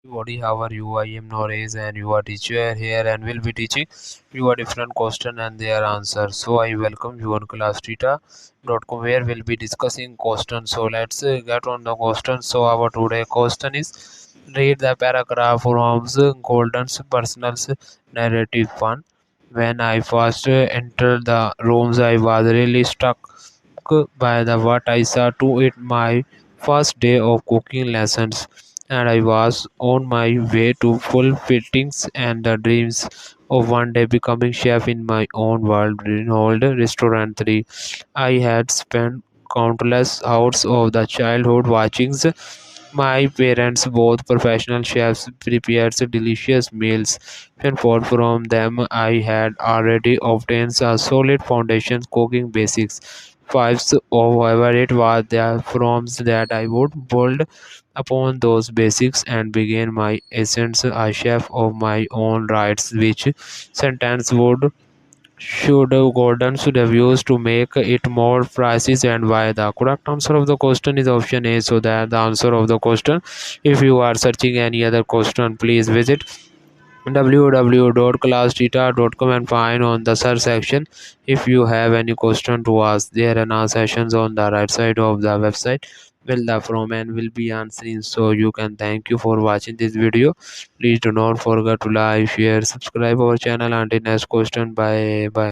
everybody, how are you? I am Norez and you are teacher here and will be teaching you a different question and their answer. So I welcome you on classtheta.com where we'll be discussing question. So let's get on the question. So our today question is read the paragraph from Golden's personal narrative one. When I first entered the rooms, I was really struck by the what I saw to it my first day of cooking lessons, and I was on my way to full fittings and the dreams of one day becoming chef in my own world renowned restaurant 3. I had spent countless hours of the childhood watching my parents, both professional chefs, prepared delicious meals, and for from them I had already obtained a solid foundation cooking basics. Fives, however, it was the from that I would build upon those basics and begin my ascent a chef of my own rights, which sentence would should Gordon should have used to make it more precise and why. The correct answer of the question is option A. So that the answer of the question, if you are searching any other question, please visit www.classtheta.com and find on the search section if you have any question to ask. There are now sessions on the right side of the website will the from and will be answering, so you can. Thank you for watching this video. Please do not forget to like, share, subscribe our channel. Until next question, bye bye.